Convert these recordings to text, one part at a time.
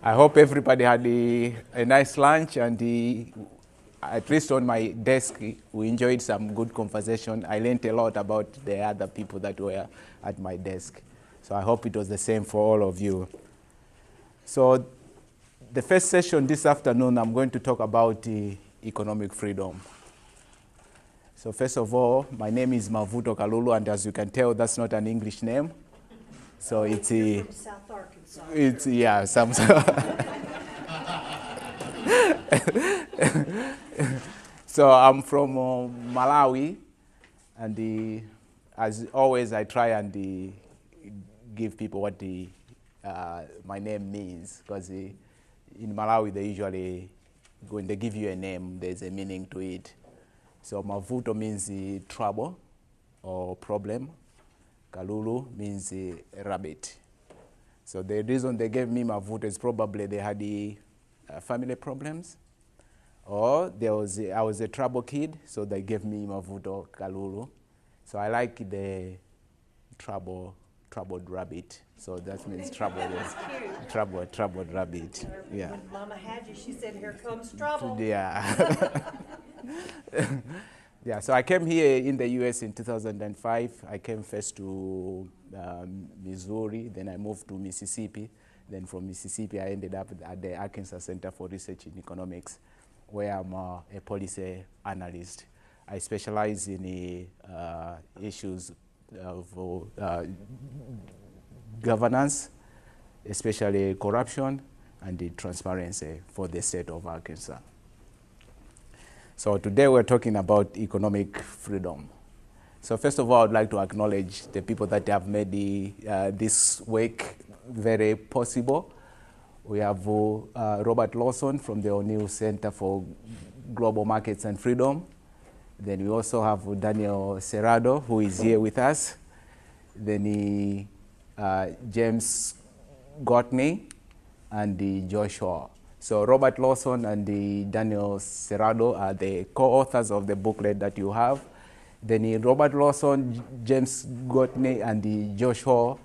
I hope everybody had a nice lunch, and at least on my desk, we enjoyed some good conversation. I learned a lot about the other people that were at my desk. So I hope it was the same for all of you. So the first session this afternoon, I'm going to talk about economic freedom. So first of all, my name is Mavuto Kalulu, and as you can tell, that's not an English name. So it's from South Arkansas. It's some. So I'm from Malawi, and as always, I try and give people what my name means, because in Malawi they usually, when they give you a name, there's a meaning to it. So Mavuto means trouble or problem. Kalulu means rabbit. So the reason they gave me Mavuto is probably they had family problems, or I was a trouble kid, so they gave me Mavuto Kalulu. So I like the troubled rabbit. So that means troubled rabbit. Yeah. When Mama had you, she said, "Here comes trouble." Yeah. Yeah, so I came here in the US in 2005. I came first to Missouri, then I moved to Mississippi. Then from Mississippi, I ended up at the Arkansas Center for Research in Economics, where I'm a policy analyst. I specialize in issues of governance, especially corruption and the transparency for the state of Arkansas. So today we're talking about economic freedom. So first of all, I'd like to acknowledge the people that have made this work very possible. We have Robert Lawson from the O'Neill Center for Global Markets and Freedom. Then we also have Daniel Serrado, who is here with us. Then James Gotney and Joshua. So Robert Lawson and Daniel Serrado are the co-authors of the booklet that you have. Then Robert Lawson, James Gotney, and Joshua,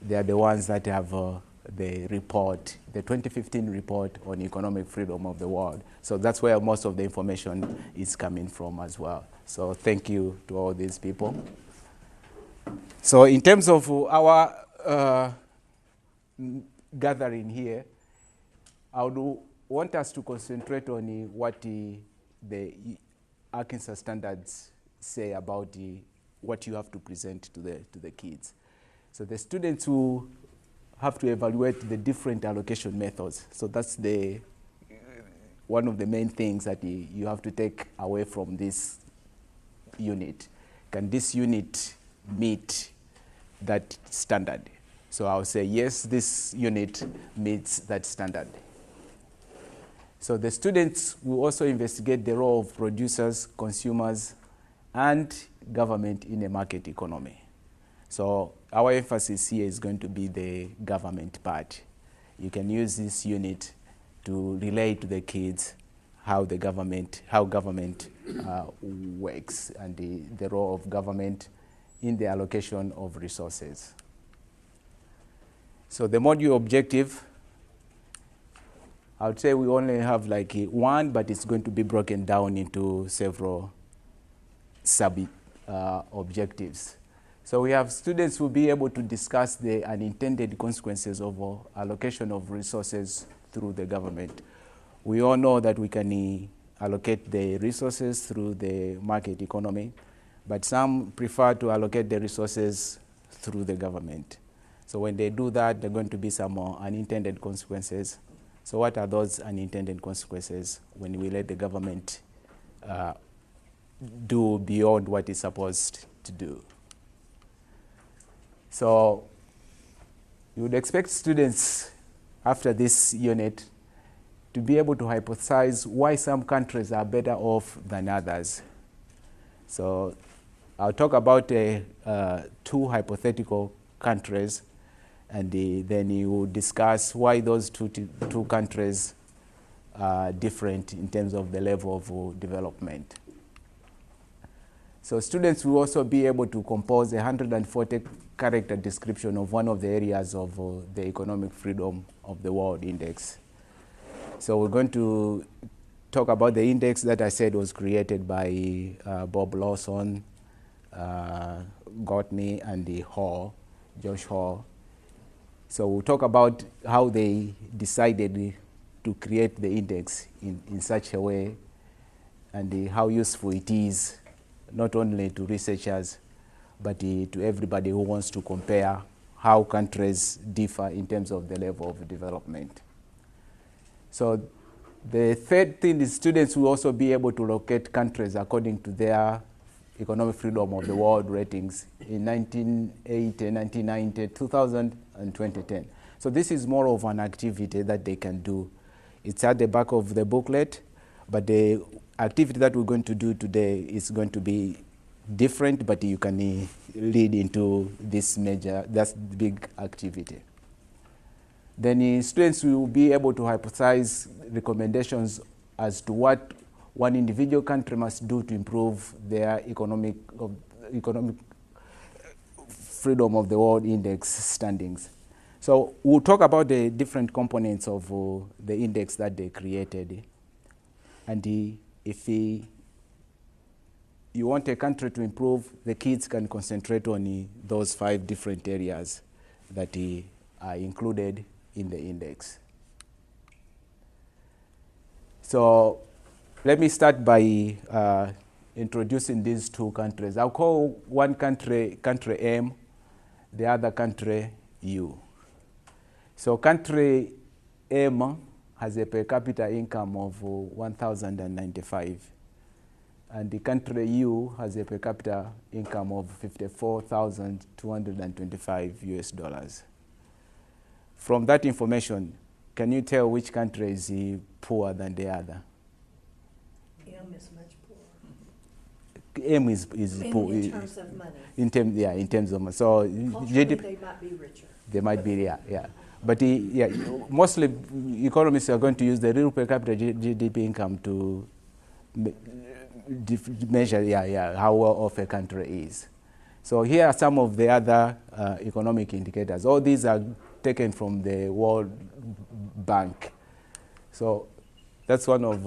they are the ones that have the report, the 2015 report on economic freedom of the world. So that's where most of the information is coming from as well. So thank you to all these people. So in terms of our gathering here, I would want us to concentrate on what the Arkansas standards say about what you have to present to the kids. So the students will have to evaluate the different allocation methods. So that's one of the main things that you have to take away from this unit. Can this unit meet that standard? So I'll say, yes, this unit meets that standard. So the students will also investigate the role of producers, consumers, and government in a market economy. So our emphasis here is going to be the government part. You can use this unit to relate to the kids how government works, and the role of government in the allocation of resources. So the module objective, I would say we only have like one, but it's going to be broken down into several sub-objectives. So we have students who will be able to discuss the unintended consequences of allocation of resources through the government. We all know that we can allocate the resources through the market economy, but some prefer to allocate the resources through the government. So when they do that, there are going to be some unintended consequences. So what are those unintended consequences when we let the government do beyond what it's supposed to do? So you would expect students after this unit to be able to hypothesize why some countries are better off than others. So I'll talk about two hypothetical countries, and then you will discuss why those two countries are different in terms of the level of development. So students will also be able to compose 140 character description of one of the areas of the economic freedom of the world index. So we're going to talk about the index that I said was created by Bob Lawson, Gottney, and Josh Hall. So we'll talk about how they decided to create the index in such a way, and how useful it is, not only to researchers, but to everybody who wants to compare how countries differ in terms of the level of development. So the third thing is students will also be able to locate countries according to their economic freedom of the world ratings in 1980, 1990, 2000, and 2010. So this is more of an activity that they can do. It's at the back of the booklet, but the activity that we're going to do today is going to be different, but you can lead into this that's big activity. Then students will be able to hypothesize recommendations as to what one individual country must do to improve their economic freedom of the world index standings. So we'll talk about the different components of the index that they created. And if you want a country to improve, the kids can concentrate on those 5 different areas that are included in the index. So let me start by introducing these 2 countries. I'll call one country M, the other country U. So country M has a per capita income of 1,095. And the country U has a per capita income of 54,225 US dollars. From that information, can you tell which country is poorer than the other? M is much poorer. M is poor. In terms of money. In terms of money. So Culturally, they might be richer. They might be, yeah. But mostly economists are going to use the real per capita GDP income to measure, how well off a country is. So here are some of the other economic indicators. All these are taken from the World Bank. So that's one of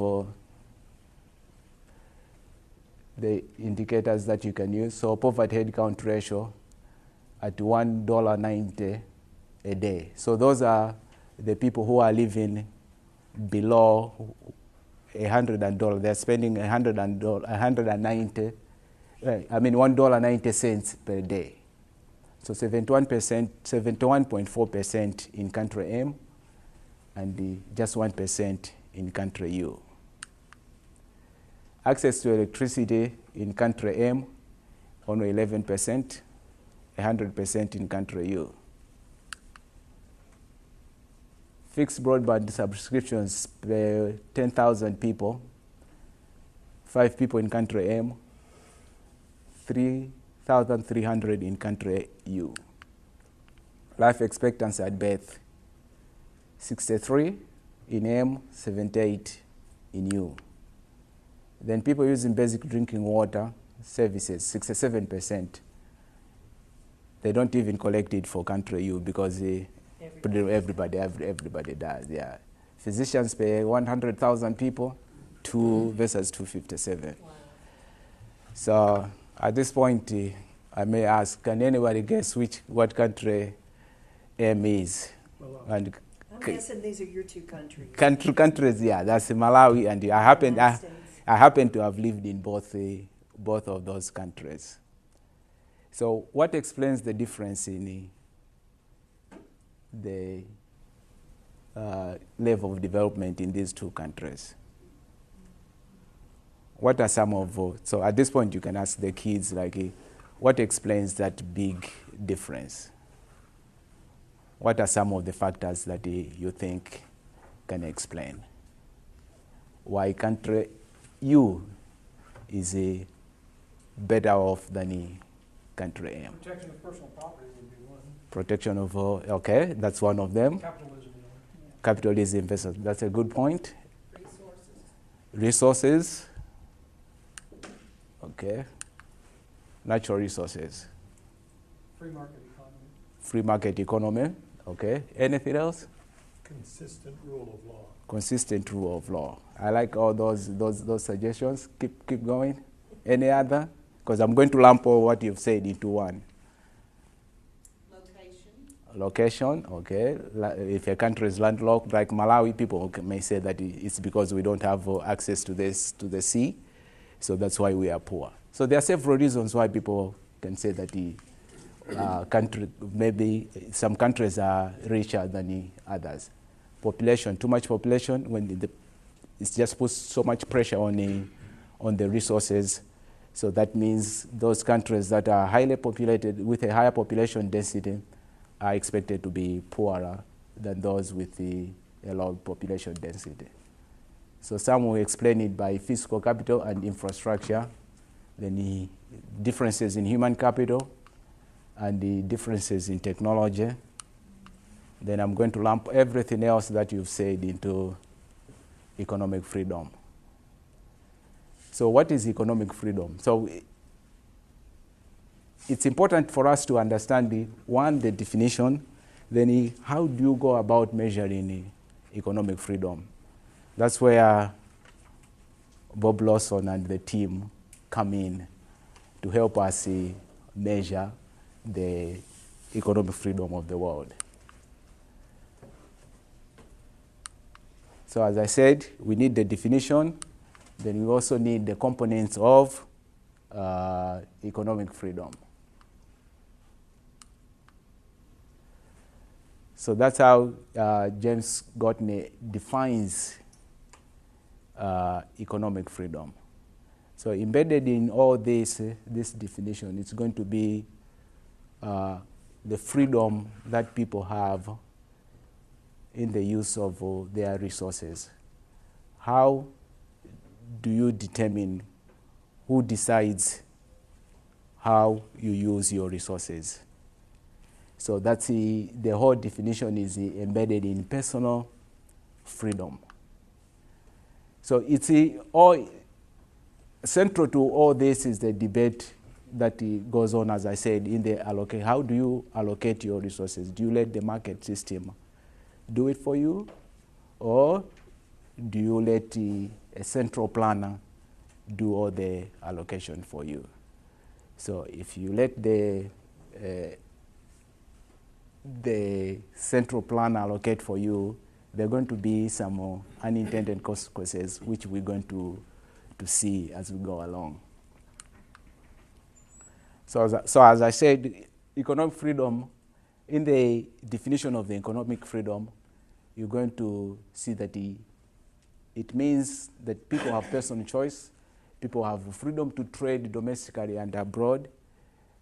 the indicators that you can use. So poverty headcount ratio at $1.90 a day. So those are the people who are living below $100. They're spending $1.90 per day. So 71.4% in country M, and just 1% in country U. Access to electricity in country M, only 11%, 100% in country U. Fixed broadband subscriptions per 10,000 people, 5 people in country M, 3,300 in country U. Life expectancy at birth, 63 in M, 78 in U. Then people using basic drinking water services, 67%. They don't even collect it for country U because everybody does, yeah. Physicians pay 100,000 people, 2 versus 257. Wow. So at this point, I may ask, can anybody guess what country M is? And I'm guessing these are your 2 countries. Countries, yeah, that's Malawi, and I happen to have lived in both of those countries. So what explains the difference in the level of development in these 2 countries? What are some of, so at this point you can ask the kids, like, what explains that big difference? What are some of the factors that you think can explain why country U is better off than country M? Protection of personal property would be one. Protection of, okay, that's one of them. Capitalism. Capitalism, that's a good point. Resources. Okay. Natural resources. Free market economy. free market economy. Okay, anything else? Consistent rule of law. Consistent rule of law. I like all those suggestions. Keep going. Any other? Because I'm going to lump all what you've said into one. Location, okay. If a country is landlocked, like Malawi, people may say that it's because we don't have access to the sea, so that's why we are poor. So there are several reasons why people can say that the maybe some countries are richer than the others. Population, too much population, when it just puts so much pressure on the resources. So that means those countries that are highly populated with a higher population density are expected to be poorer than those with a low population density. So some will explain it by physical capital and infrastructure, then the differences in human capital, and the differences in technology. Then I'm going to lump everything else that you've said into economic freedom. So what is economic freedom? So it's important for us to understand the definition, then how do you go about measuring economic freedom? That's where Bob Lawson and the team come in to help us measure the economic freedom of the world. So as I said, we need the definition, then we also need the components of economic freedom. So that's how James Gauthier defines economic freedom. So embedded in all this definition, it's going to be the freedom that people have in the use of their resources. How do you determine who decides how you use your resources? So that's the whole definition is embedded in personal freedom. So it's all central to all this is the debate that goes on, as I said, in the allocate. How do you allocate your resources? Do you let the market system do it for you, or do you let a central planner do all the allocation for you? So if you let the central planner allocate for you, there are going to be some unintended consequences, which we're going to see as we go along. So as I said, economic freedom, in the definition of the economic freedom, you're going to see that it means that people have personal choice, people have freedom to trade domestically and abroad,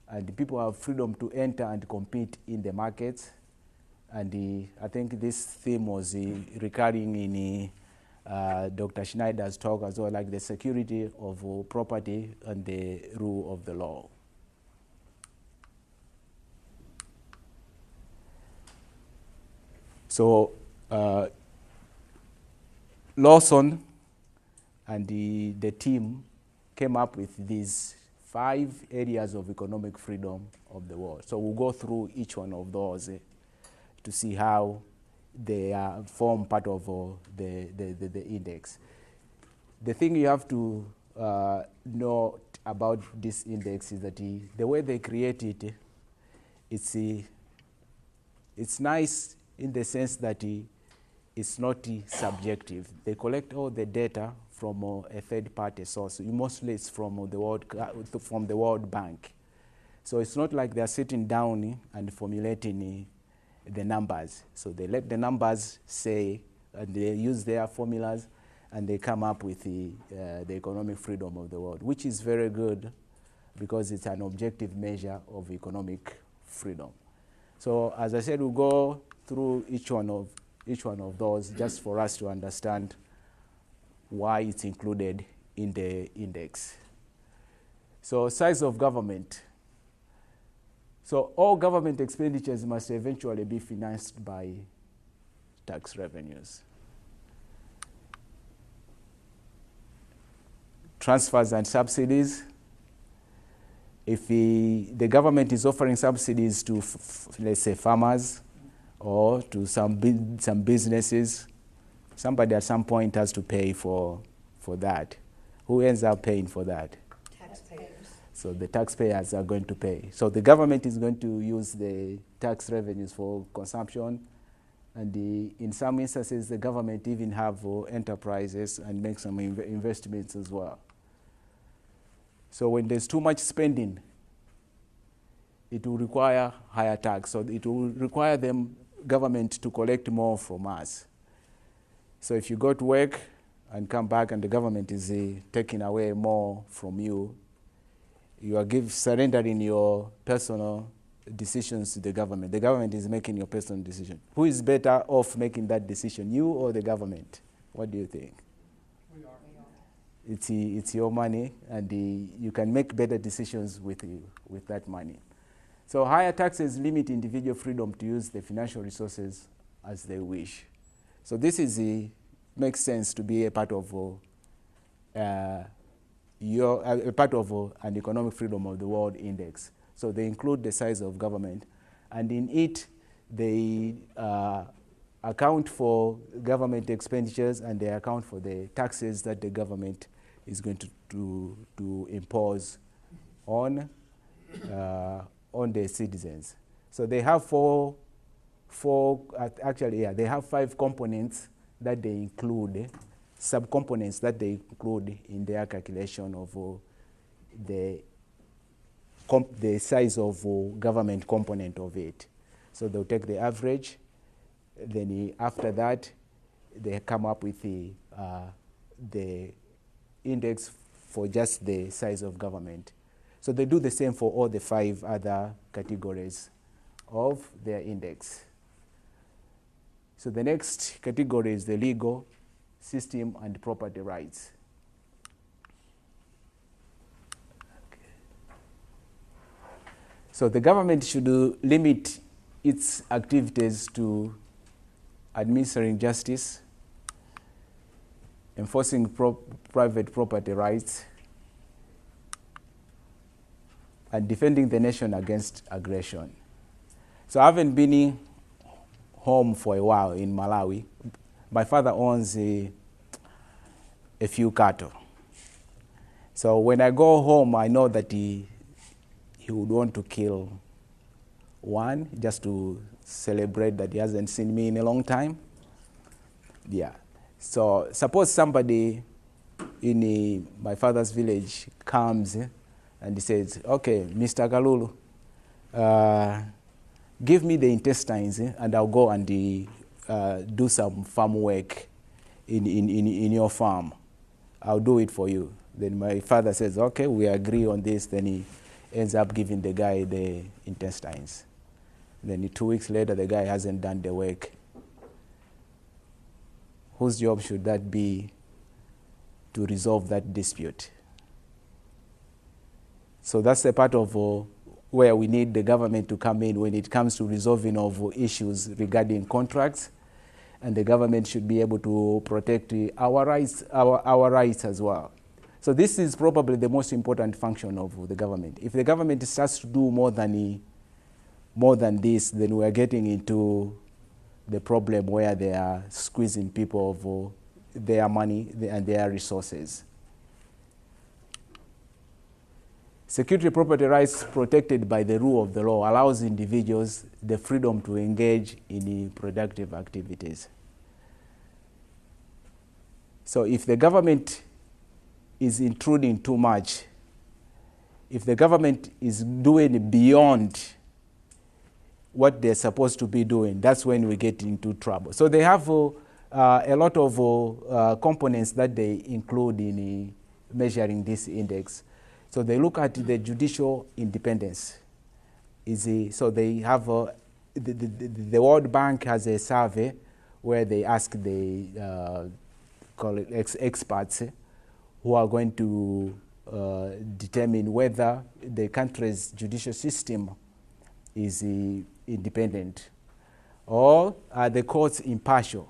and people have freedom to enter and compete in the markets. And I think this theme was recurring in Dr. Schneider's talk as well, like the security of property and the rule of the law. So Lawson and the team came up with these 5 areas of economic freedom of the world. So we'll go through each one of those to see how they form part of the index. The thing you have to know about this index is that the way they create it, it's nice in the sense that it's not subjective. They collect all the data from a third-party source. Mostly it's from the World Bank. So it's not like they're sitting down and formulating the numbers. So they let the numbers say, and they use their formulas, and they come up with the economic freedom of the world, which is very good because it's an objective measure of economic freedom. So as I said, we'll go through each one of those just for us to understand why it's included in the index. So size of government. So all government expenditures must eventually be financed by tax revenues. Transfers and subsidies. If the government is offering subsidies to, let's say, farmers or to some businesses, somebody at some point has to pay for that. Who ends up paying for that? Taxpayers. So the taxpayers are going to pay. So the government is going to use the tax revenues for consumption, and in some instances the government even have enterprises and make some investments as well. So when there's too much spending, it will require higher tax. So it will require government to collect more from us. So if you go to work and come back and the government is taking away more from you, you are surrendering your personal decisions to the government. The government is making your personal decision. Who is better off making that decision, you or the government? What do you think? We are. It's your money, and you can make better decisions with that money. So higher taxes limit individual freedom to use the financial resources as they wish. So this makes sense to be a part of an economic freedom of the world index. So they include the size of government, and in it they account for government expenditures, and they account for the taxes that the government is going to impose on the citizens. So they have they have 5 components that they include, sub-components that they include in their calculation of the size of government component of it. So they'll take the average, then after that they come up with the index for just the size of government. So they do the same for all the 5 other categories of their index. So the next category is the legal system and property rights. Okay. So the government should limit its activities to administering justice, enforcing private property rights, and defending the nation against aggression. So I haven't been home for a while in Malawi. My father owns a few cattle. So when I go home, I know that he would want to kill one just to celebrate that he hasn't seen me in a long time. Yeah. So suppose somebody in my father's village comes and he says, okay, Mr. Kalulu, give me the intestines and I'll go and do some farm work in your farm. I'll do it for you. Then my father says, okay, we agree on this. Then he ends up giving the guy the intestines. Then 2 weeks later, the guy hasn't done the work. Whose job should that be to resolve that dispute? So that's the part of where we need the government to come in when it comes to resolving of issues regarding contracts, and the government should be able to protect our rights as well. So this is probably the most important function of the government. If the government starts to do more than this, then we are getting into the problem where they are squeezing people of their money and their resources. Security property rights protected by the rule of the law allows individuals the freedom to engage in productive activities. So if the government is intruding too much, if the government is doing beyond what they're supposed to be doing, that's when we get into trouble. So they have a lot of components that they include in measuring this index. So they look at the judicial independence. So they have the World Bank has a survey where they ask the call it experts who are going to determine whether the country's judicial system is independent, or are the courts impartial.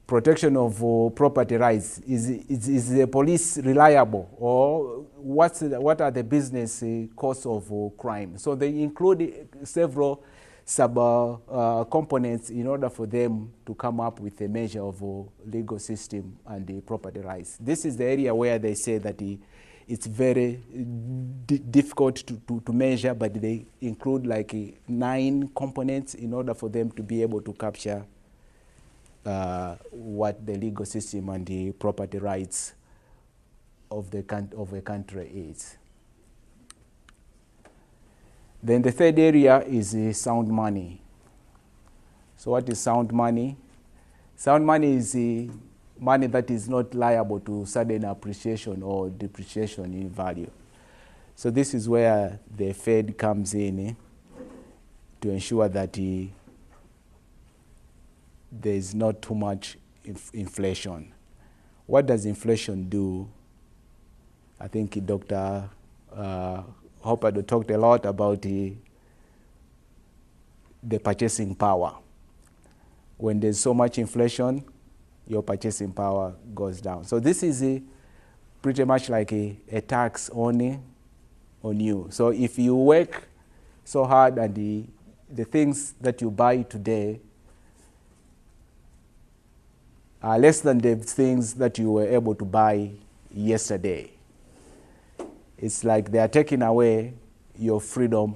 protection of property rights. Is the police reliable, or what are the business costs of crime? So they include several sub components in order for them to come up with a measure of legal system and the property rights. This is the area where they say that it's very difficult to measure, but they include like 9 components in order for them to be able to capture what the legal system and the property rights of a country is. Then the third area is sound money. So what is sound money? Sound money is money that is not liable to sudden appreciation or depreciation in value. So this is where the Fed comes in to ensure that there is not too much inflation. What does inflation do? I think Dr. Hopper talked a lot about the purchasing power. When there's so much inflation, your purchasing power goes down. So this is pretty much like a tax on you. So if you work so hard and the things that you buy today are less than the things that you were able to buy yesterday, it's like they are taking away your freedom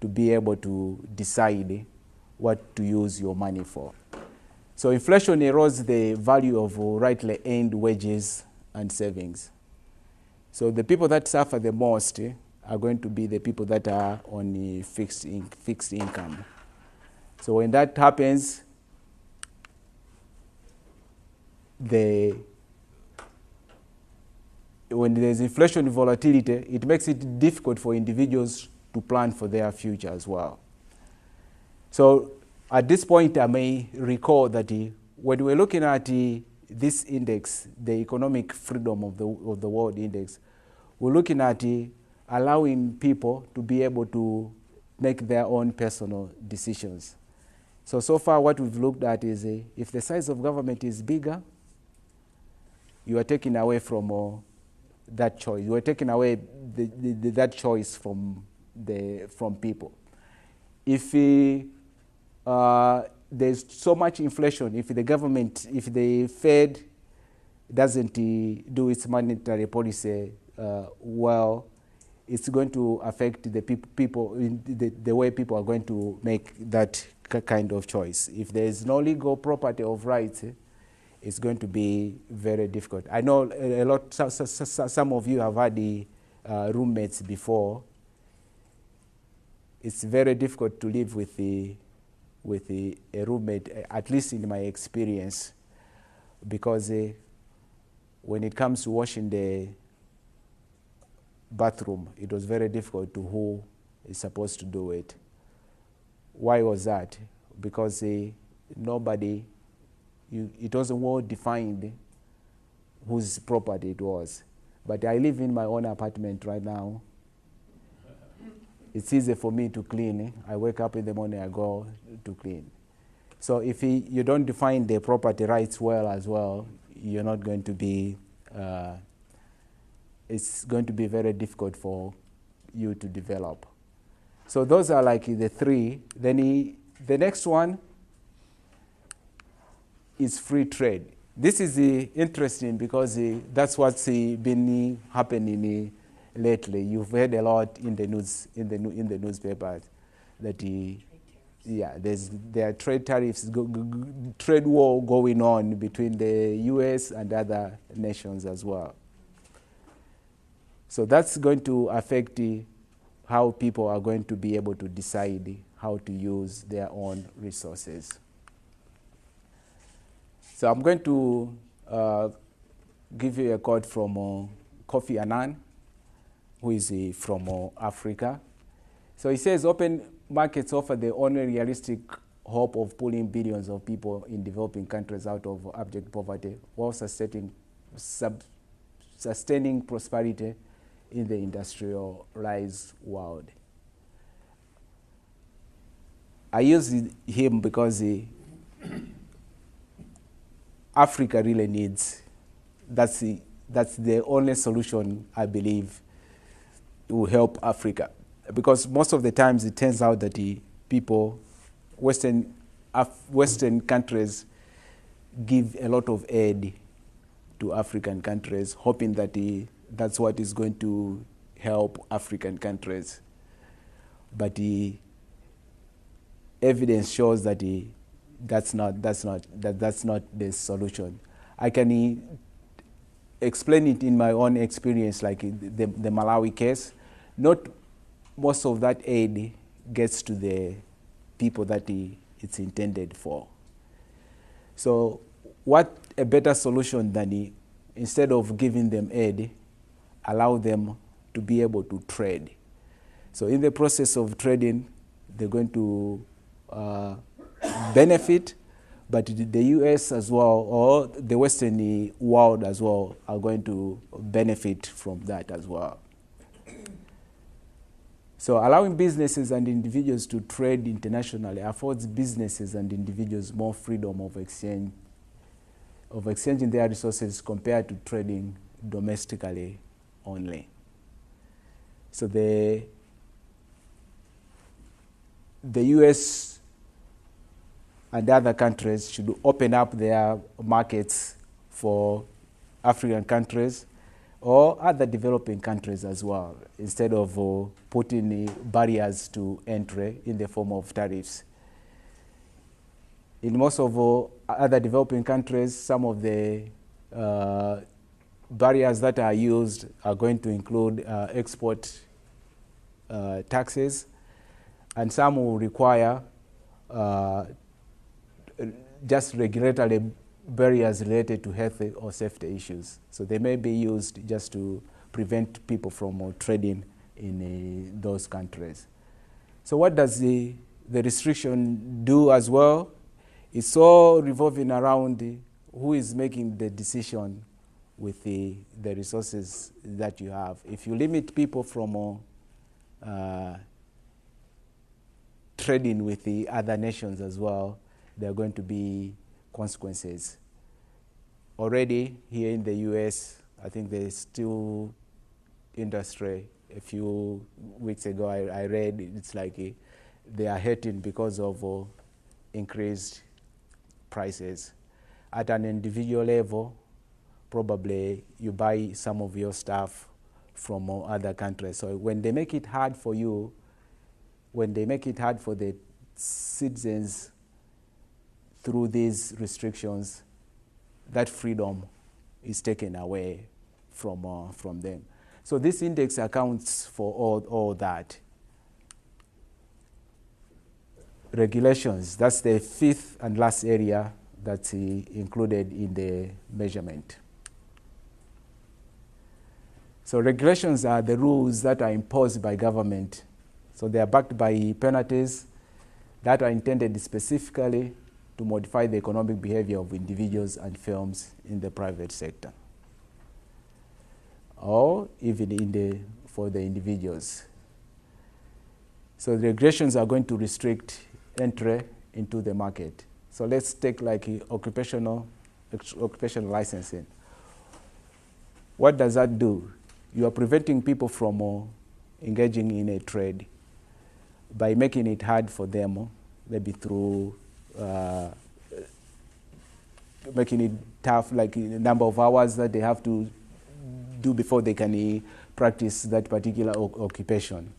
to be able to decide what to use your money for. So inflation erodes the value of rightly earned wages and savings. So the people that suffer the most are going to be the people that are on fixed income. So when that happens, when there's inflation volatility, it makes it difficult for individuals to plan for their future as well. So at this point, I may recall that when we're looking at this index, the economic freedom of the world index, we're looking at allowing people to be able to make their own personal decisions. So far what we've looked at is if the size of government is bigger, you are taking away from that choice. You are taking away that choice from people. If there's so much inflation, if the Fed doesn't do its monetary policy well, it's going to affect the people the way people are going to make that kind of choice. If there is no legal property of rights, it's going to be very difficult. I know some of you have had the roommates before. It's very difficult to live with a roommate, at least in my experience, because when it comes to washing the bathroom, it was very difficult to who is supposed to do it. Why was that? Because nobody, it wasn't well defined whose property it was. But I live in my own apartment right now. It's easy for me to clean. I wake up in the morning, I go to clean. So if you don't define the property rights well as well, you're not going to be, it's going to be very difficult for you to develop. So those are like the 3. Then the next one is free trade. This is interesting because that's what's been happening lately. You've heard a lot in the news, in the newspapers, that there are trade tariffs, trade war going on between the U.S. and other nations as well. So that's going to affect how people are going to be able to decide how to use their own resources. So I'm going to give you a quote from Kofi Annan, who is from Africa. So he says, open markets offer the only realistic hope of pulling billions of people in developing countries out of abject poverty while sustaining prosperity in the industrialized world. I use him because Africa really needs. That's the only solution, I believe, will help Africa. Because most of the times it turns out that the people, Western countries give a lot of aid to African countries, hoping that that's what is going to help African countries. But the evidence shows that that's not the solution. I can explain it in my own experience, like the Malawi case. Not most of that aid gets to the people that it's intended for. So what a better solution than instead of giving them aid, allow them to be able to trade. So in the process of trading, they're going to benefit, but the US as well, or the Western world as well, are going to benefit from that as well. So allowing businesses and individuals to trade internationally affords businesses and individuals more freedom of exchanging their resources compared to trading domestically only. So the US and other countries should open up their markets for African countries or other developing countries as well, instead of putting barriers to entry in the form of tariffs. In most of other developing countries, some of the barriers that are used are going to include export taxes, and some will require just regulatory barriers related to health or safety issues. So they may be used just to prevent people from trading in those countries. So what does the restriction do as well? It's all revolving around who is making the decision with the resources that you have. If you limit people from trading with the other nations as well, there are going to be consequences. Already here in the US, I think the steel industry, a few weeks ago I read it's like they are hurting because of increased prices. At an individual level, probably you buy some of your stuff from other countries. So when they make it hard for you, when they make it hard for the citizens through these restrictions, that freedom is taken away from them. So this index accounts for all that. Regulations, that's the fifth and last area that's included in the measurement. So regulations are the rules that are imposed by government. So they are backed by penalties that are intended specifically to modify the economic behavior of individuals and firms in the private sector, or even for the individuals. So the regulations are going to restrict entry into the market. So let's take like occupational licensing. What does that do? You are preventing people from engaging in a trade by making it hard for them, maybe through making it tough, like the number of hours that they have to do before they can practice that particular occupation.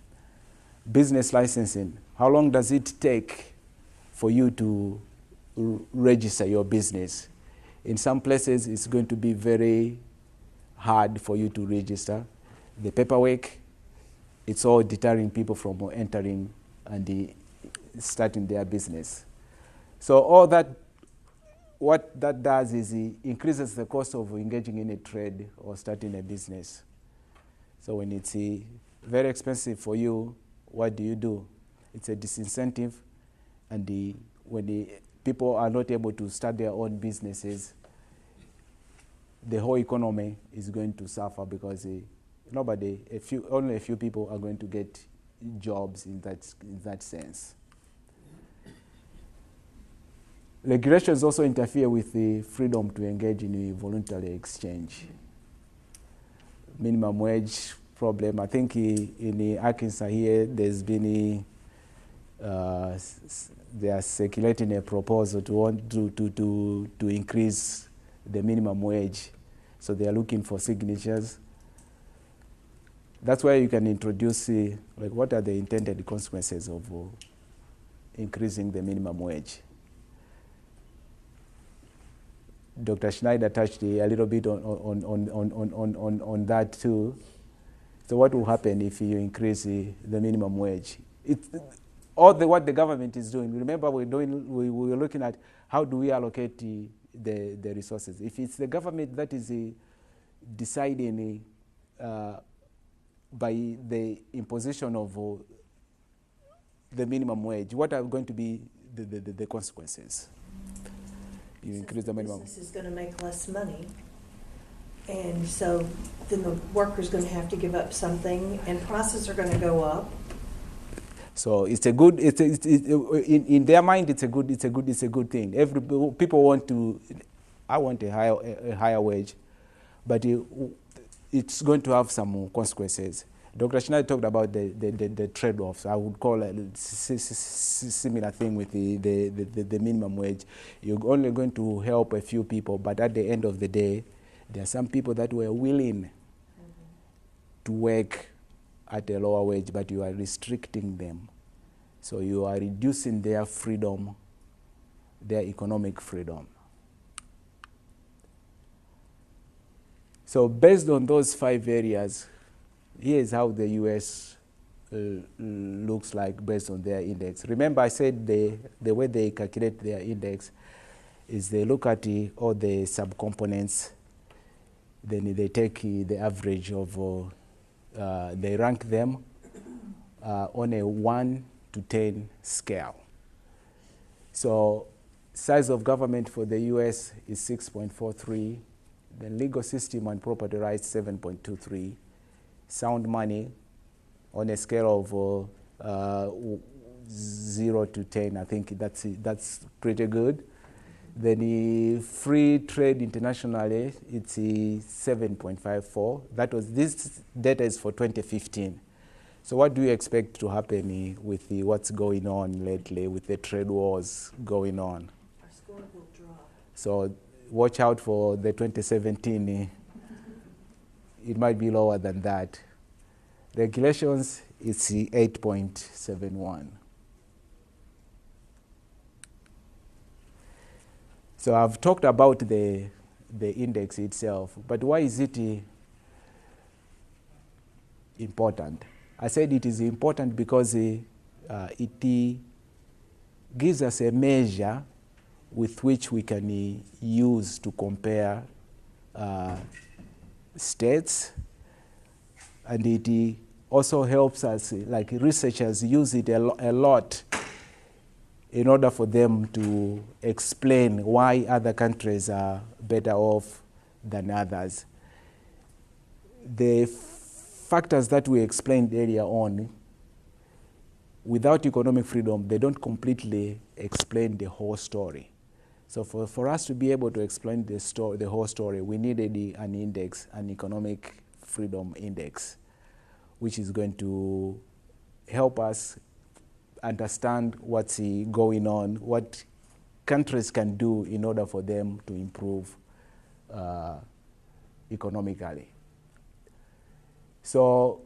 Business licensing, how long does it take for you to register your business? In some places, it's going to be very hard for you to register. The paperwork, it's all deterring people from entering and starting their business. So all that, what that does is it increases the cost of engaging in a trade or starting a business. So when it's very expensive for you, what do? It's a disincentive, and when the people are not able to start their own businesses, the whole economy is going to suffer because only a few people are going to get jobs in that sense. Regulations also interfere with the freedom to engage in voluntary exchange. Minimum wage problem. I think in Arkansas here, there's been they are circulating a proposal to want to increase the minimum wage. So they are looking for signatures. That's why you can introduce like what are the intended consequences of increasing the minimum wage. Dr. Schneider touched a little bit on that too. So what will happen if you increase the minimum wage? What the government is doing. Remember, we're looking at how do we allocate the resources. If it's the government that is deciding by the imposition of the minimum wage, what are going to be the consequences? You increase the minimum. Business is going to make less money, and so then the worker's going to have to give up something, and prices are going to go up. So it's a good. In their mind, it's a good thing. People want to. I want a higher wage, but it's going to have some consequences. Dr. Schneider talked about the trade-offs. I would call it a similar thing with the minimum wage. You're only going to help a few people, but at the end of the day, there are some people that were willing to work at a lower wage, but you are restricting them. So you are reducing their freedom, their economic freedom. So based on those 5 areas, here's how the U.S. looks like based on their index. Remember, I said the way they calculate their index is they look at all the subcomponents, then they take the average of, they rank them on a 1 to 10 scale. So size of government for the U.S. is 6.43, the legal system and property rights 7.23, sound money on a scale of 0 to 10, I think that's pretty good. Then the free trade internationally, it's 7.54. This data is for 2015. So what do you expect to happen with what's going on lately, with the trade wars going on? Our score will drop. So watch out for the 2017. It might be lower than that. Regulations, it's 8.71. So I've talked about the index itself, but why is it important? I said it is important because it gives us a measure with which we can use to compare states, and it also helps us, like researchers use it a lot in order for them to explain why other countries are better off than others. The factors that we explained earlier on, without economic freedom, they don't completely explain the whole story. So for us to be able to explain the whole story, we needed an index, an economic freedom index, which is going to help us understand what's going on, what countries can do in order for them to improve economically. So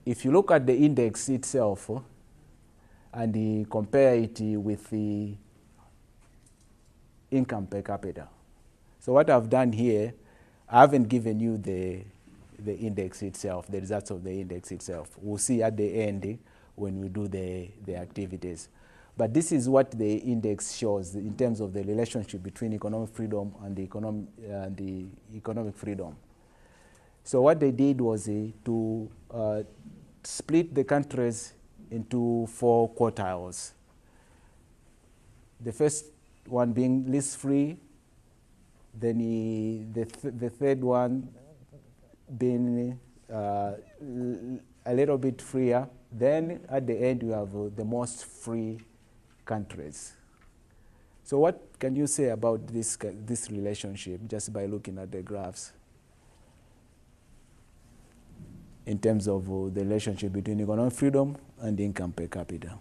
if you look at the index itself and compare it with the income per capita. So what I've done here, I haven't given you the index itself, the results of the index itself. We'll see at the end when we do the activities. But this is what the index shows in terms of the relationship between economic freedom and the economic freedom. So what they did was to split the countries into 4 quartiles. The first one being least free, then the third one being a little bit freer. Then at the end you have the most free countries. So what can you say about this relationship just by looking at the graphs in terms of the relationship between economic freedom and income per capita?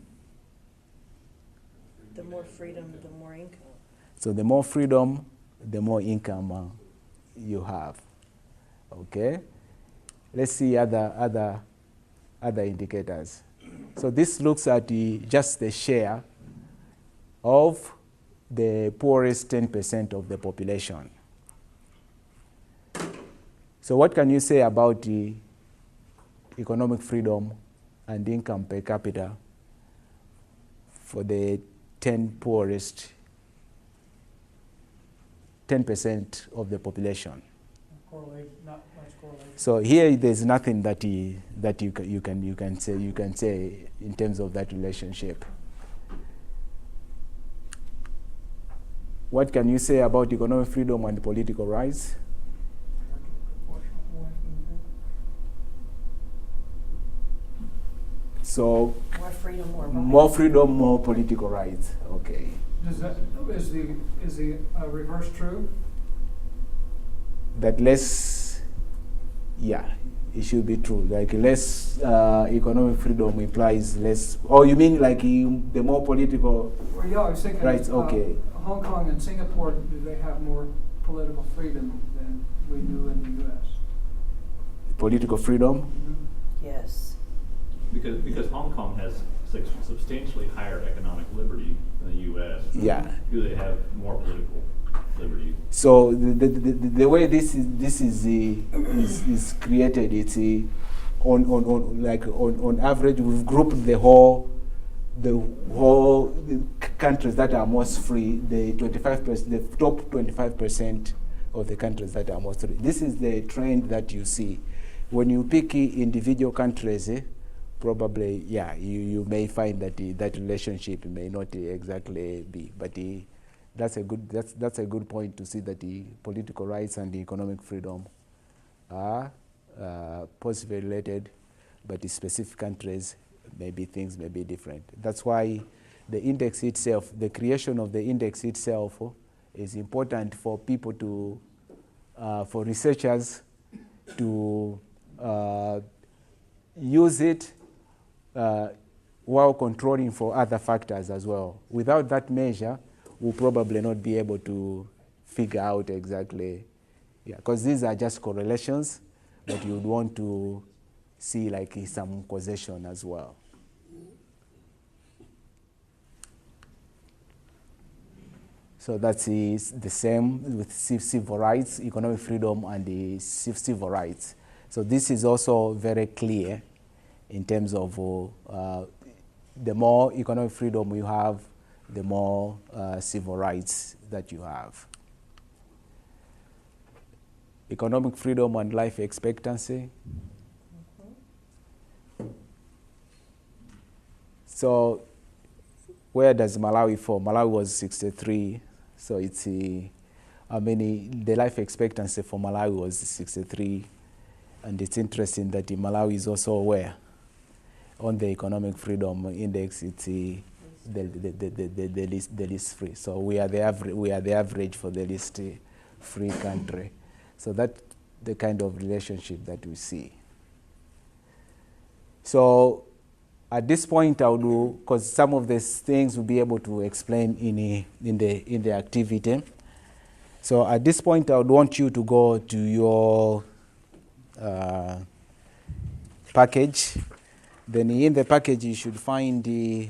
The more freedom, the more income. So the more freedom, the more income you have. Okay? Let's see other indicators. So this looks at just the share of the poorest 10% of the population. So what can you say about the economic freedom and income per capita for the 10% of the population? Not much correlation. So here there's nothing that you can say in terms of that relationship. What can you say about economic freedom and political rights? So more freedom, more political rights. Okay. Is the reverse true? That less, yeah, it should be true. Like less economic freedom implies less. Oh, you mean like the more political? Well, yeah, I was thinking. Right. Okay. Hong Kong and Singapore, do they have more political freedom than we do in the U.S.? Political freedom? Mm-hmm. Yes. Because Hong Kong has substantially higher economic liberty than the U.S. Yeah. Do they have more political liberty? So the way this is created, it's on average we've grouped the whole countries that are most free, the 25%, the top 25% of the countries that are most free. This is the trend that you see when you pick individual countries. Probably, yeah, you may find that that relationship may not exactly be, but that's a good point to see that the political rights and the economic freedom are positively related, but in specific countries, maybe things may be different. That's why the index itself, the creation of the index itself, is important for people to, for researchers to use it while controlling for other factors as well. Without that measure, we'll probably not be able to figure out exactly, yeah, because these are just correlations, but you'd want to see like some causation as well. So that's the same with civil rights, economic freedom, and the civil rights. So this is also very clear in terms of the more economic freedom you have, the more civil rights that you have. Economic freedom and life expectancy. So where does Malawi fall? Malawi was 63, so it's the life expectancy for Malawi was 63, and it's interesting that Malawi is also where on the economic freedom index, it's the least free. So we are the average for the least free country. So that's the kind of relationship that we see. So at this point, I'll do, because some of these things we'll be able to explain in the activity. So at this point, I would want you to go to your package. Then in the package, you should find the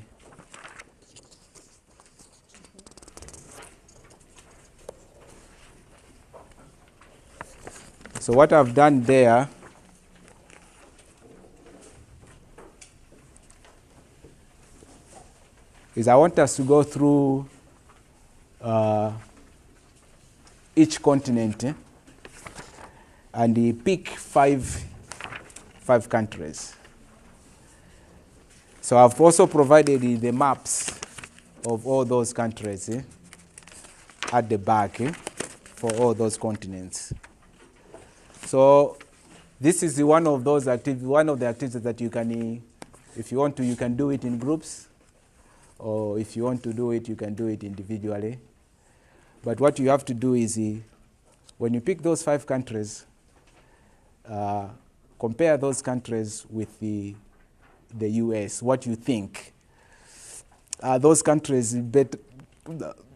so what I've done there is I want us to go through each continent and pick five countries. So I've also provided the maps of all those countries at the back for all those continents. So this is one of those the activities that you can, if you want to, you can do it in groups, or if you want to do it, you can do it individually. But what you have to do is, when you pick those 5 countries, compare those countries with the US. What you think? Are those countries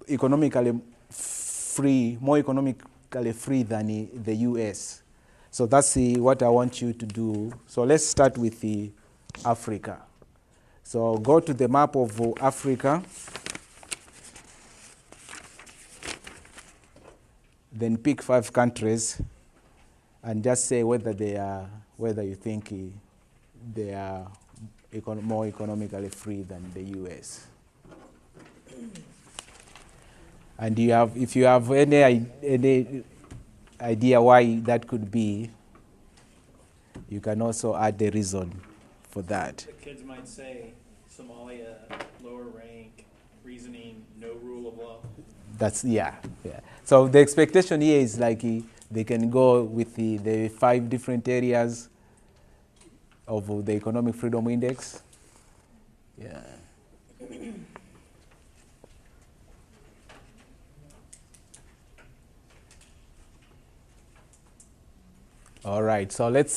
economically free, more economically free than the US? So that's what I want you to do. So let's start with Africa. So go to the map of Africa. Then pick 5 countries and just say whether you think they are more economically free than the US. And if you have any idea why that could be, you can also add the reason for that. The kids might say Somalia, lower rank, reasoning, no rule of law. That's, yeah. So the expectation here is like they can go with the 5 different areas of the Economic Freedom Index. Yeah. All right, so let's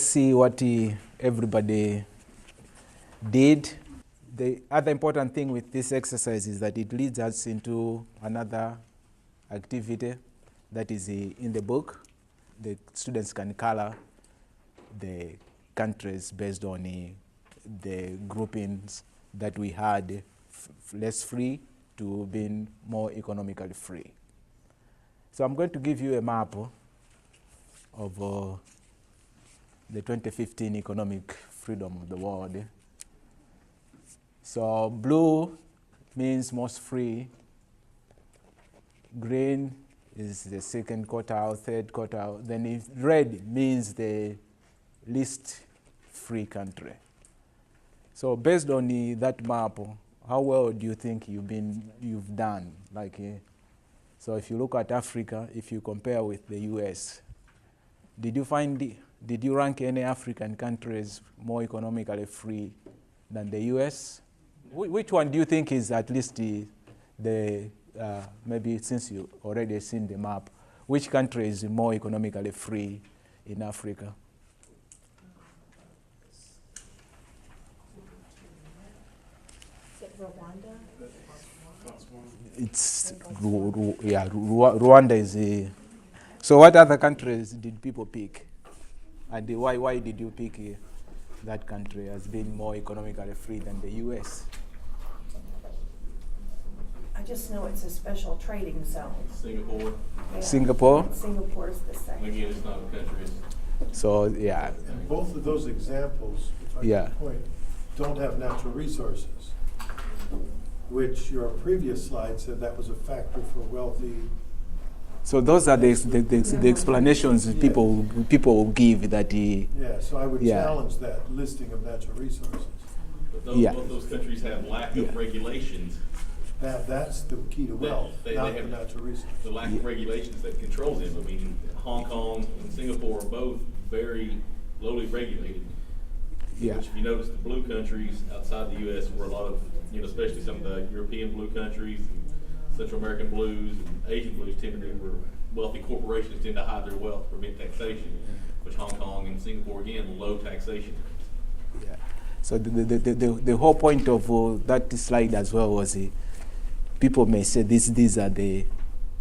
see what everybody did. The other important thing with this exercise is that it leads us into another activity that is in the book. The students can color the countries based on the groupings that we had, less free to being more economically free. So I'm going to give you a map of the 2015 economic freedom of the world. So blue means most free. Green is the second quartile, third quartile. Then if red means the least free country. So based on that map, how well do you think you've done? So if you look at Africa, if you compare with the US, did you rank any African countries more economically free than the US? Which one do you think is at least maybe since you already seen the map, which country is more economically free in Africa? Is it Rwanda? It's Rwanda is So what other countries did people pick? And why did you pick that country as being more economically free than the US? I just know it's a special trading zone. Singapore, Yeah. Singapore? Singapore's the same. again, it's not a country, So, yeah. And both of those examples, if I Yeah. can point, don't have natural resources, which your previous slide said that was a factor for wealthy. So those are the explanations people give that Yeah, so I would Yeah. challenge that listing of natural resources. but Yeah. both those countries have lack Yeah. of regulations. That's the key to wealth, They not the have natural resources. the lack of regulations that controls them. I mean, Hong Kong and Singapore are both very lowly regulated. Yeah. Which if you notice, the blue countries outside the U.S. where a lot of, especially some of the European blue countries, and Central American blues, and Asian blues tend to be where wealthy corporations tend to hide their wealth, prevent taxation, which Hong Kong and Singapore, again, low taxation. Yeah. So the whole point of that slide as well was people may say these are the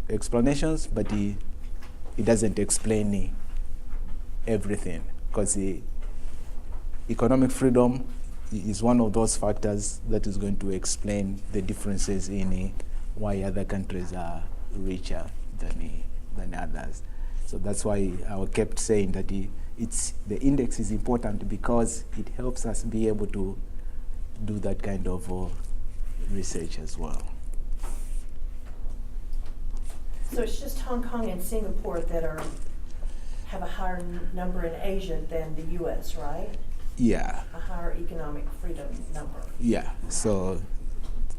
explanations, but it doesn't explain everything, because economic freedom is one of those factors that is going to explain the differences in why other countries are richer than others. So that's why I kept saying that the index is important, because it helps us be able to do that kind of research as well. So it's just Hong Kong and Singapore that have a higher number in Asia than the US, right? Yeah, A higher economic freedom number. yeah. So,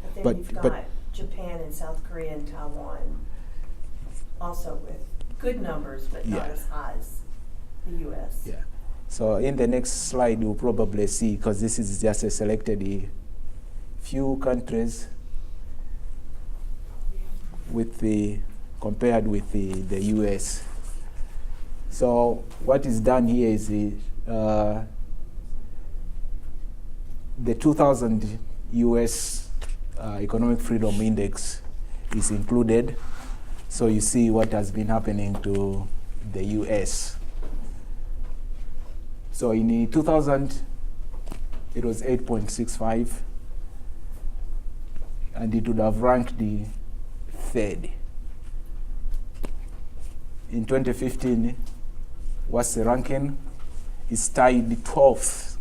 But then But- you've but- got Japan and South Korea and Taiwan also with good numbers, but not Yeah. as high as the US. yeah. So in the next slide, you'll probably see, because this is just a selected few countries. with the compared with the US. So what is done here is the 2000 US Economic Freedom Index is included. So you see what has been happening to the US. So in 2000, it was 8.65, and it would have ranked the third. In 2015, what's the ranking? It's tied 12th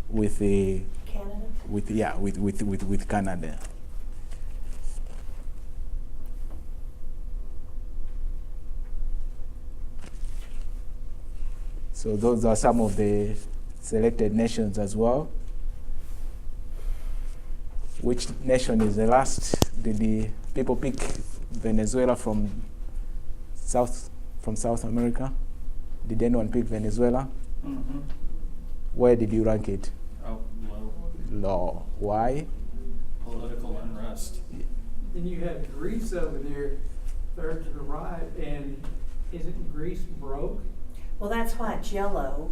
with the Canada? with Canada. So those are some of the selected nations as well. Which nation is the last? Did the people pick Venezuela from South America? Did anyone pick Venezuela? Mm-hmm. Where did you rank it? Oh, low. Low. Why? Political unrest. Then you have Greece over there, third to the right, and isn't Greece broke? Well, that's why it's yellow.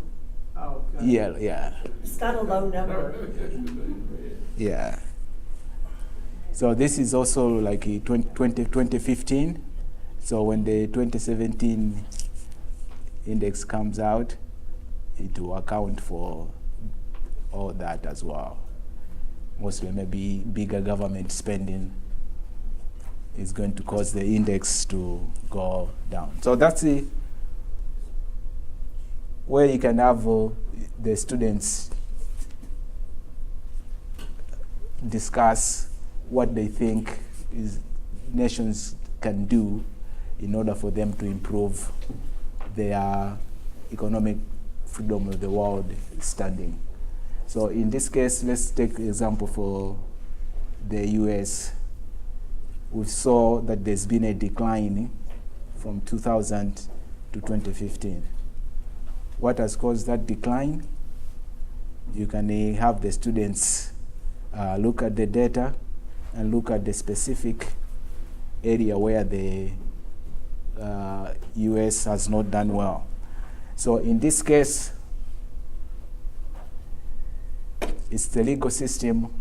Oh, okay. Yeah. It's got a low number. Yeah. So this is also like a 2015. So when the 2017 index comes out, it will account for all that as well. Mostly maybe bigger government spending is going to cause the index to go down. So that's the where you can have the students discuss what they think is nations can do in order for them to improve their economic freedom of the world standing. So in this case, let's take example for the US. We saw that there's been a decline from 2000 to 2015. What has caused that decline? You can have the students look at the data and look at the specific area where the US has not done well. So in this case, it's the legal system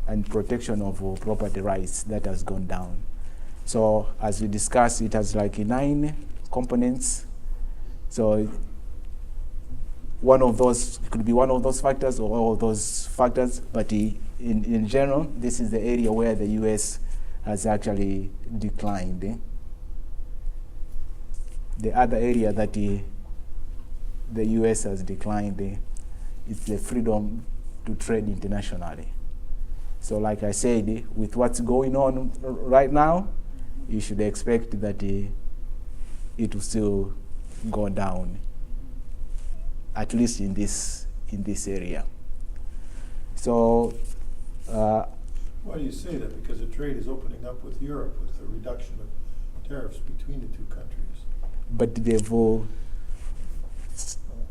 and protection of property rights that has gone down. So as we discussed, it has like 9 components. So one of those could be one of those factors or all of those factors, but in general, this is the area where the US has actually declined. The other area that the US has declined is the freedom to trade internationally. So like I said, with what's going on right now, you should expect that it will still go down, at least in this area. So why do you say that? Because the trade is opening up with Europe with the reduction of tariffs between the two countries. But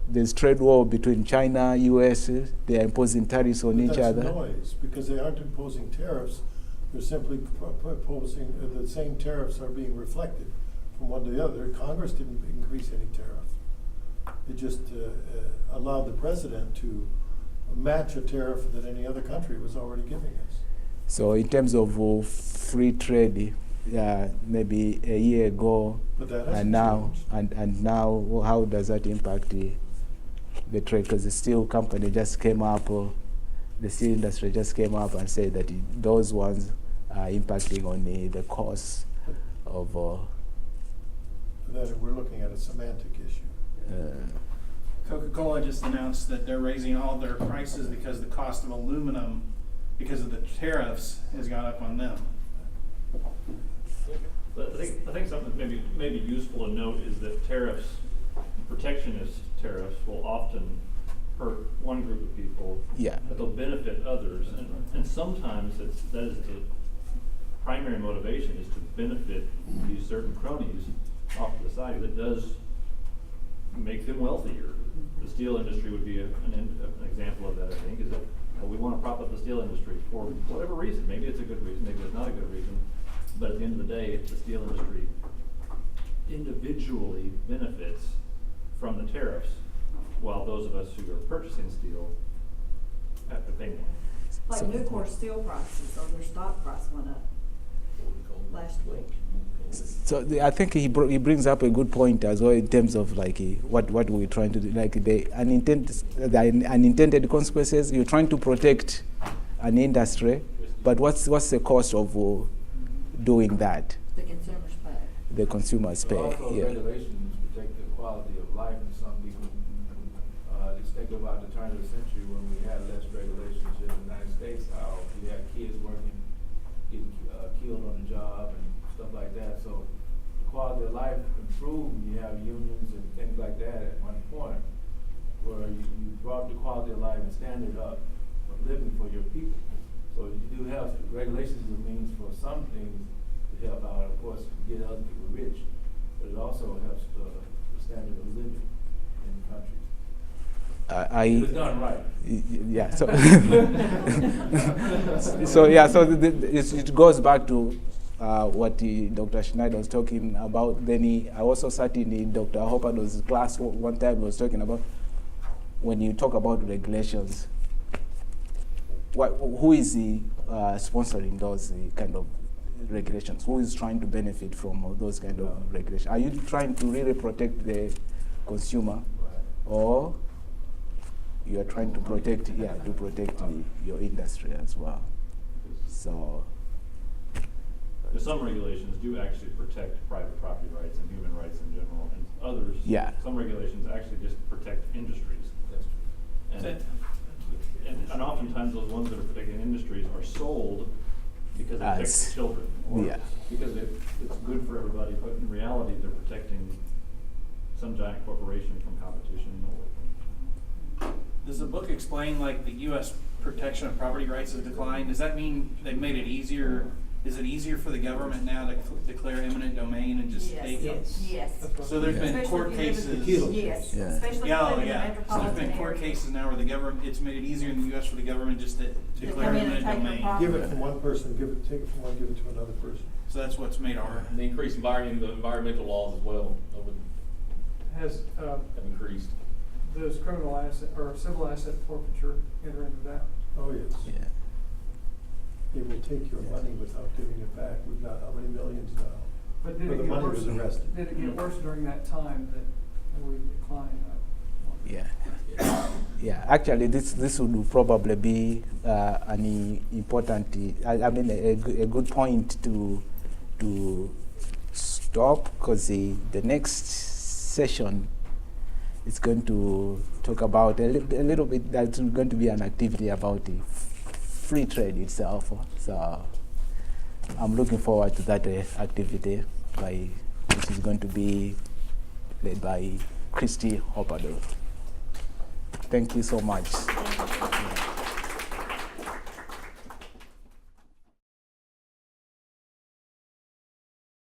there's trade war between China, US, they are imposing tariffs on each other. That's noise, because they aren't imposing tariffs, they're simply proposing the same tariffs are being reflected from one to the other. Congress didn't increase any tariff. It just allowed the president to match a tariff that any other country was already giving us. So in terms of free trade, maybe a year ago, But that and hasn't now, changed. and now, well, how does that impact the trade? Because the steel company just came up, the steel industry just came up and said that those ones are impacting on the cost of. That we're looking at a semantic issue. Coca-Cola just announced that they're raising all their prices because the cost of aluminum, because of the tariffs, has gone up on them. But I think something that may be useful to note is that tariffs, protectionist tariffs, will often hurt one group of people, Yeah. but they'll benefit others. And sometimes that is the primary motivation, is to benefit these certain cronies off to the side. That does make them wealthier. The steel industry would be an example of that, I think, is that we want to prop up the steel industry for whatever reason. Maybe it's a good reason, maybe it's not a good reason. But at the end of the day, the steel industry individually benefits from the tariffs, while those of us who are purchasing steel have to pay more. Like So- Nucor steel prices, so their stock price went up last week. So I think he brings up a good point as well in terms of like what we're trying to do, like the unintended consequences. You're trying to protect an industry, but what's the cost of doing that? The consumers pay. The consumers pay. Also, Yeah. regulations protect the quality of life in some people. Just think about the turn of the century when we had less regulations in the United States, how we had kids working, getting killed on the job and stuff like that. So the quality of life improved when you have unions and things like that at one point, where you brought the quality of life and standard up of living for your people. So you do have regulations as a means for some things to help out, of course, get other people rich, but it also helps the standard of living in the country. It was done right. Yeah. So, it goes back to what Dr. Schneider was talking about. Then I also sat in Dr. Hopper's class one time. He was talking about when you talk about regulations. Who is sponsoring those kind of regulations? Who is trying to benefit from those kind of regulations? Are you trying to really protect the consumer, or you are trying to protect your industry as well? So Some regulations do actually protect private property rights and human rights in general, and others, some regulations actually just protect industries. And oftentimes those ones that are protecting industries are sold because it protects children, or because it's good for everybody, but in reality they're protecting some giant corporation from competition. Does the book explain like the U.S. protection of property rights has declined? Does that mean they've made it easier? Is it easier for the government now to declare eminent domain and just take it? Yes. So there's been court cases. Yes, especially in the metropolitan So there's been court area. cases now where the government, it's made it easier in the U.S. for the government just to declare come in and eminent take your domain. property. Give it from one person, take it from one, give it to another person. So that's what's made our. And the increased environmental laws as well Has, have increased. does criminal asset or civil asset forfeiture enter into that? Oh, yes. Yeah. They will take your money without giving it back. We've got how many millions now? But did Where it the get money worse? was arrested. Did it get worse during that time that we declined? Yeah. Actually, this would probably be an important, a good point to stop, because the next session is going to talk about a little bit. That's going to be an activity about the free trade itself. So I'm looking forward to that activity, which is going to be led by Christy Hopper. Thank you so much.